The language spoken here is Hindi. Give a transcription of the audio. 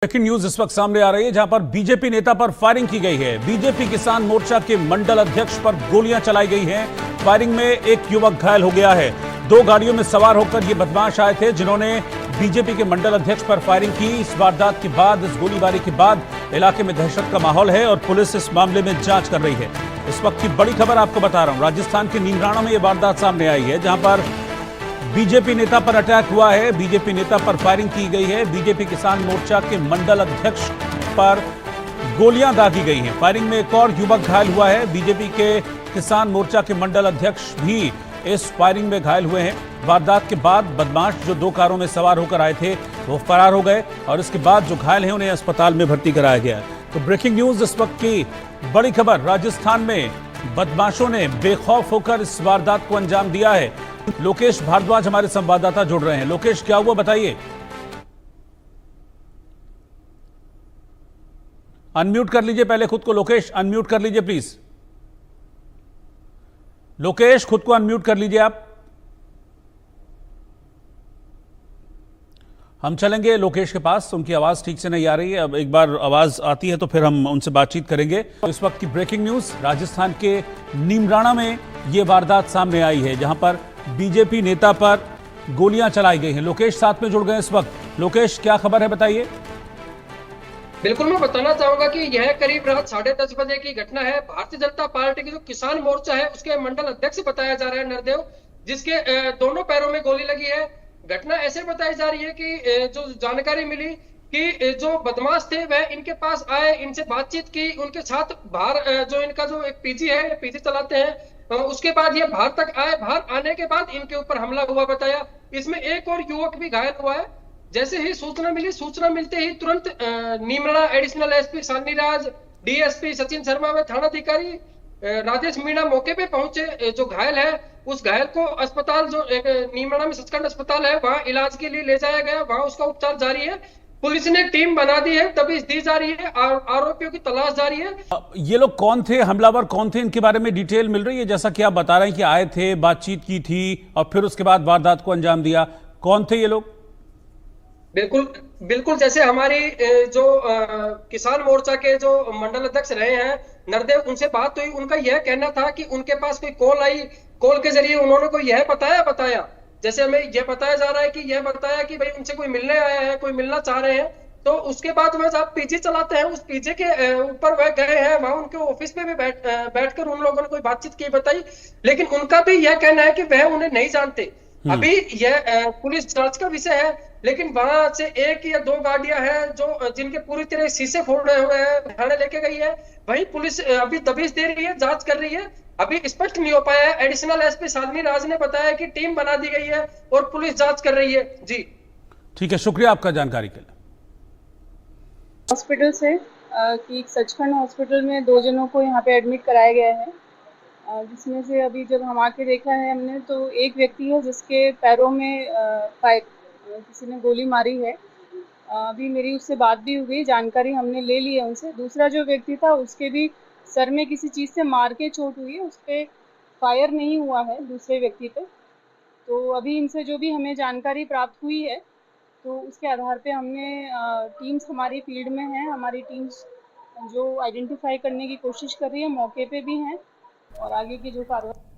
ब्रेकिंग न्यूज इस वक्त सामने आ रही है, जहां पर बीजेपी नेता पर फायरिंग की गई है। बीजेपी किसान मोर्चा के मंडल अध्यक्ष पर गोलियां चलाई गई हैं। फायरिंग में एक युवक घायल हो गया है। दो गाड़ियों में सवार होकर ये बदमाश आए थे, जिन्होंने बीजेपी के मंडल अध्यक्ष पर फायरिंग की। इस वारदात के बाद, इस गोलीबारी के बाद इलाके में दहशत का माहौल है और पुलिस इस मामले में जांच कर रही है। इस वक्त की बड़ी खबर आपको बता रहा हूं, राजस्थान के नीमराणा में यह वारदात सामने आई है, जहां पर बीजेपी नेता पर अटैक हुआ है। बीजेपी नेता पर फायरिंग की गई है। बीजेपी किसान मोर्चा के मंडल अध्यक्ष पर गोलियां दागी गई हैं। फायरिंग में एक और युवक घायल हुआ है। बीजेपी के किसान मोर्चा के मंडल अध्यक्ष भी इस फायरिंग में घायल हुए हैं। वारदात के बाद बदमाश जो दो कारों में सवार होकर आए थे वो फरार हो गए और इसके बाद जो घायल हैं उन्हें अस्पताल में भर्ती कराया गया। तो ब्रेकिंग न्यूज इस वक्त की बड़ी खबर, राजस्थान में बदमाशों ने बेखौफ होकर इस वारदात को अंजाम दिया है। लोकेश भारद्वाज हमारे संवाददाता जुड़ रहे हैं। लोकेश, क्या हुआ बताइए। अनम्यूट कर लीजिए पहले खुद को। लोकेश, अनम्यूट कर लीजिए प्लीज। लोकेश, खुद को अनम्यूट कर लीजिए आप। हम चलेंगे लोकेश के पास, उनकी आवाज ठीक से नहीं आ रही है। अब एक बार आवाज आती है तो फिर हम उनसे बातचीत करेंगे। इस वक्त की ब्रेकिंग न्यूज, राजस्थान के नीमराणा में यह वारदात सामने आई है, जहां पर बीजेपी नेता पर गोलियां चलाई गई हैं। लोकेश साथ में जुड़ गए इस वक्त। लोकेश, क्या खबर है बताइए। बिल्कुल, मैं बताना चाहूंगा कि यह करीब रात 10:30 बजे की घटना है। भारतीय जनता पार्टी की जो किसान मोर्चा है उसके मंडल अध्यक्ष बताया जा रहा है नरदेव, जिसके दोनों पैरों में गोली लगी है। घटना ऐसे बताई जा रही है कि जो जानकारी मिली कि जो बदमाश थे वह इनके पास आए, इनसे बातचीत की, उनके साथ बाहर जो इनका जो एक पीजी है, पीजी चलाते हैं, उसके बाद ये बाहर तक आए। बाहर आने के बाद इनके ऊपर हमला हुआ बताया। इसमें एक और युवक भी घायल हुआ है। जैसे ही सूचना मिली, सूचना मिलते ही तुरंत Neemrana additional SP Sanniraj, DSP Sachin Sharma व थानाधिकारी राजेश मीणा मौके पे पहुंचे। जो घायल है उस घायल को अस्पताल, जो एक नीमराणा में सचखंड अस्पताल है, वहां इलाज के लिए ले जाया गया। वहां उसका उपचार जारी है। पुलिस ने टीम बना दी है, तभी दी जा रही है, आरोपियों की तलाश जारी है। ये लोग कौन थे, हमलावर कौन थे, इनके बारे में डिटेल मिल रही है? जैसा कि आप बता रहे हैं कि आए थे, बातचीत की थी और फिर उसके बाद वारदात को अंजाम दिया। कौन थे ये लोग? बिल्कुल बिल्कुल, जैसे हमारी जो किसान मोर्चा के जो मंडल अध्यक्ष रहे हैं नरदेव, उनसे बात हुई। उनका यह कहना था कि उनके पास कोई कॉल आई, कॉल के जरिए उन्होंने कोई यह बताया जैसे हमें यह बताया जा रहा है कि यह बताया कि भाई उनसे कोई मिलने आया है, कोई मिलना चाह रहे हैं। तो उसके बाद वह जब पीजी चलाते हैं, उस पीजी के ऊपर वह गए हैं। वहां उनके ऑफिस में भी बैठकर उन लोगों ने कोई बातचीत की बताई, लेकिन उनका भी यह कहना है कि वह उन्हें नहीं जानते। अभी यह पुलिस जांच का विषय है, लेकिन वहां से एक या दो गाड़ियां हैं जो जिनके पूरी तरह शीशे फोड़े हुए हैं, थाने लेके गई है। वही पुलिस अभी दबिश दे रही है, जांच कर रही है। अभी स्पष्ट नहीं हो पाया है। एडिशनल एसपी शालिनी राज ने बताया कि टीम बना दी गई है और पुलिस जांच कर रही है। जी ठीक है, शुक्रिया आपका जानकारी के लिए। हॉस्पिटल से कि सचखंड हॉस्पिटल में दो जनों को यहाँ पे एडमिट कराया गया है, जिसमें से अभी जब हम आके देखा है हमने, तो एक व्यक्ति है जिसके पैरों में किसी ने गोली मारी है। अभी मेरी उससे बात भी हुई, जानकारी हमने ले ली है उनसे। दूसरा जो व्यक्ति था उसके भी सर में किसी चीज़ से मार के चोट हुई है, उस पर फायर नहीं हुआ है दूसरे व्यक्ति पे। तो अभी इनसे जो भी हमें जानकारी प्राप्त हुई है, तो उसके आधार पे हमने टीम्स हमारी फील्ड में हैं, हमारी टीम्स जो आइडेंटिफाई करने की कोशिश कर रही है, मौके पे भी हैं और आगे की जो कार्रवाई